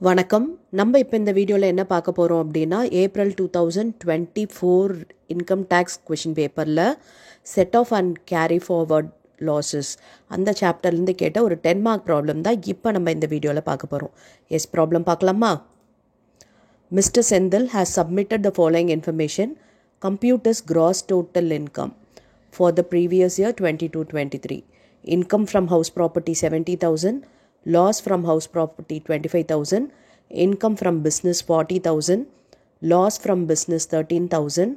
வணக்கம். நம்ம இப்போ இந்த வீடியோவில் என்ன பார்க்க போகிறோம் அப்படின்னா ஏப்ரல் 2024 இன்கம் டேக்ஸ் கொஷின் பேப்பரில் set off and carry forward losses அந்த சாப்டர்லேருந்து கேட்ட ஒரு 10 மார்க் ப்ராப்ளம் தான் இப்போ நம்ம இந்த வீடியோவில் பார்க்க போகிறோம். ப்ராப்ளம் பார்க்கலாமா? Mr. Sendil has submitted the following information. Compute his gross total income for the previous year 22-23. Income from house property 70,000. Loss from house property 25,000, income from business 40,000, loss from business 13,000,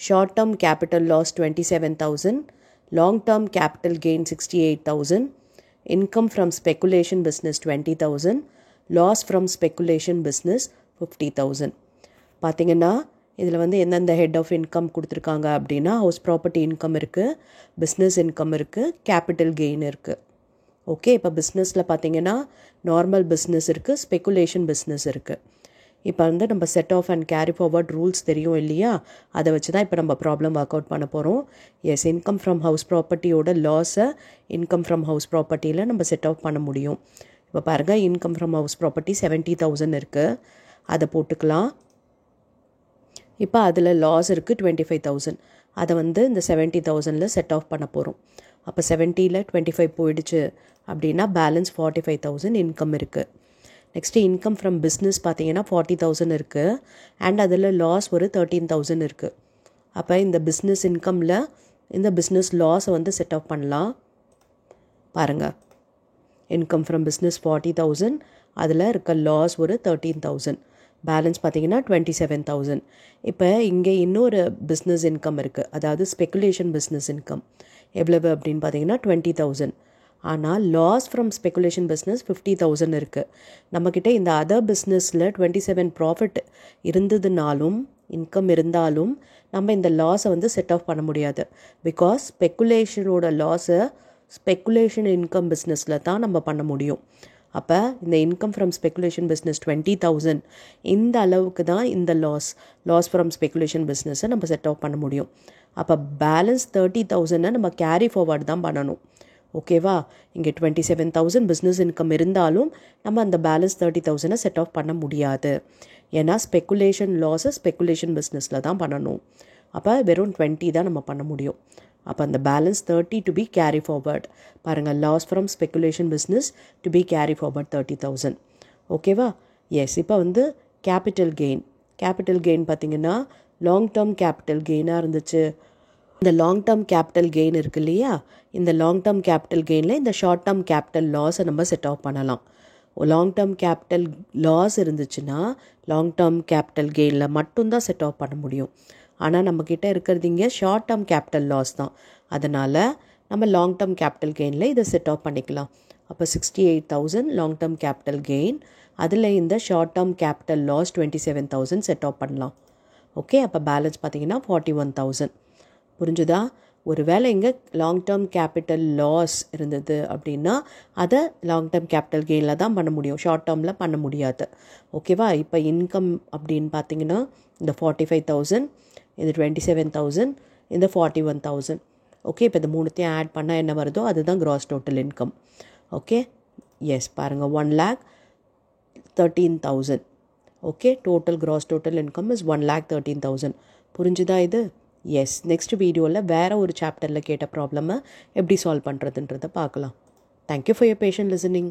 short-term capital loss 27,000, long-term capital gain 68,000, income from speculation business 20,000, loss from speculation business 50,000. பார்த்தீங்கன்னா இதில் வந்து எந்தெந்த head of income கொடுத்துருக்காங்க அப்படின்னா house property income இருக்குது, business income இருக்குது, capital gain இருக்குது. Okay, இப்போ பிஸ்னஸில் பார்த்தீங்கன்னா நார்மல் பிஸ்னஸ் இருக்குது, ஸ்பெக்குலேஷன் பிஸ்னஸ் இருக்குது. இப்போ வந்து நம்ம set off and carry forward rules தெரியும் இல்லையா, அதை வச்சு தான் இப்போ நம்ம ப்ராப்ளம் ஒர்க் அவுட் பண்ண போகிறோம். இன்கம் ஃப்ரம் ஹவுஸ் ப்ராப்பர்ட்டியோட லாஸை இன்கம் ஃப்ரம் ஹவுஸ் ப்ராப்பர்ட்டியில் நம்ம செட் ஆஃப் பண்ண முடியும். இப்போ பாருங்கள், இன்கம் ஃப்ரம் ஹவுஸ் ப்ராப்பர்ட்டி 70,000 இருக்குது, அதை போட்டுக்கலாம். இப்போ அதில் லாஸ் இருக்குது 25,000, அதை வந்து இந்த 70,000ல் செட் ஆஃப் பண்ண போகிறோம். அப்போ 70ல் 25 போயிடுச்சு அப்படின்னா பேலன்ஸ் 45,000 இன்கம் இருக்குது. நெக்ஸ்ட்டு இன்கம் ஃப்ரம் பிஸ்னஸ் பார்த்தீங்கன்னா 40,000 இருக்குது அண்ட் அதில் லாஸ் ஒரு 13,000 இருக்குது. அப்போ இந்த பிஸ்னஸ் இன்கமில் இந்த பிஸ்னஸ் லாஸை வந்து செட் ஆஃப் பண்ணலாம். பாருங்கள், இன்கம் ஃப்ரம் பிஸ்னஸ் 40,000, அதில் இருக்க லாஸ் ஒரு 13,000, பேலன்ஸ் பார்த்தீங்கன்னா 27,000. இப்போ இங்கே இன்னொரு பிஸ்னஸ் இன்கம் இருக்குது, அதாவது ஸ்பெக்குலேஷன் பிஸ்னஸ் இன்கம் எவ்வளவு அப்படின்னு பார்த்தீங்கன்னா 20,000. ஆனால் லாஸ் ஃப்ரம் ஸ்பெக்குலேஷன் பிஸ்னஸ் 50,000 இருக்குது. நம்மக்கிட்ட இந்த அதர் பிஸ்னஸில் 27 ப்ராஃபிட் இருந்ததுனாலும் இன்கம் இருந்தாலும் நம்ம இந்த லாஸை வந்து செட் ஆஃப் பண்ண முடியாது. பிகாஸ் ஸ்பெக்குலேஷனோட லாஸை ஸ்பெக்குலேஷன் இன்கம் பிஸ்னஸில் தான் நம்ம பண்ண முடியும். அப்போ இந்த இன்கம் ஃப்ரம் ஸ்பெக்குலேஷன் பிஸ்னஸ் 20,000, இந்த அளவுக்கு தான் இந்த லாஸ் ஃப்ரம் ஸ்பெக்குலேஷன் பிஸ்னஸை நம்ம செட் ஆஃப் பண்ண முடியும். அப்போ பேலன்ஸ் 30,000 நம்ம கேரி ஃபார்வர்ட் தான் பண்ணணும். ஓகேவா? இங்கே 27,000 பிஸ்னஸ் இன்கம் இருந்தாலும் நம்ம அந்த பேலன்ஸ் 30,000 செட் ஆஃப் பண்ண முடியாது. ஏன்னா ஸ்பெக்குலேஷன் லாஸை ஸ்பெக்குலேஷன் பிஸ்னஸில் தான் பண்ணணும். அப்போ வெறும் 20 தான் நம்ம பண்ண முடியும். அப்போ அந்த balance 30 to be carry forward. பாருங்கள், loss from speculation business to be carry forward 30,000. ஓகேவா? இப்போ வந்து கேபிட்டல் கெயின் பார்த்திங்கன்னா லாங் டேர்ம் கேபிட்டல் கெயினாக இருந்துச்சு. இந்த லாங் டேர்ம் கேபிட்டல் கெயின் இருக்கு இல்லையா, இந்த லாங் டேர்ம் கேபிட்டல் கெயினில் இந்த ஷார்ட் டேர்ம் கேபிட்டல் லாஸை நம்ம செட் ஆஃப் பண்ணலாம். லாங் டேர்ம் கேபிட்டல் லாஸ் இருந்துச்சுன்னா லாங் டேர்ம் கேபிட்டல் கெயினில் மட்டும்தான் செட் ஆஃப் பண்ண முடியும். ஆனால் நம்மக்கிட்ட இருக்கிறது இங்கே ஷார்ட் டேர்ம் கேபிட்டல் லாஸ் தான். அதனால் நம்ம லாங் டேர்ம் கேபிட்டல் கெயினில் இதை செட் ஆஃப் பண்ணிக்கலாம். அப்போ 68,000 லாங் டேர்ம் கேபிட்டல் கெயின், அதில் இந்த short term capital loss 27,000 set off பண்ணலாம். ஓகே, அப்போ பேலன்ஸ் பார்த்தீங்கன்னா 41,000. புரிஞ்சுதா? ஒரு வேளை இங்கே லாங் டேர்ம் கேபிட்டல் லாஸ் இருந்தது அப்படின்னா அதை லாங் டேர்ம் கேபிட்டல் கெயினில் தான் பண்ண முடியும், ஷார்ட் டேர்மில் பண்ண முடியாது. ஓகேவா? இப்போ இன்கம் அப்படின்னு பார்த்தீங்கன்னா இந்த 45,000, இது 27,000, இந்த 41,000. ஓகே, இப்போ இந்த மூணுத்தையும் ஆட் பண்ணால் என்ன வருதோ அதுதான் கிராஸ் டோட்டல் இன்கம். ஓகே, பாருங்கள், 1,13,000. Okay, total cross total income is 1,13,000. புரிஞ்சுதா இது? நெக்ஸ்ட் வீடியோவில் வேறு ஒரு சாப்டரில் கேட்ட ப்ராப்ளமை எப்படி சால்வ் பண்ணுறதுன்றதை பார்க்கலாம். Thank you for your patient listening.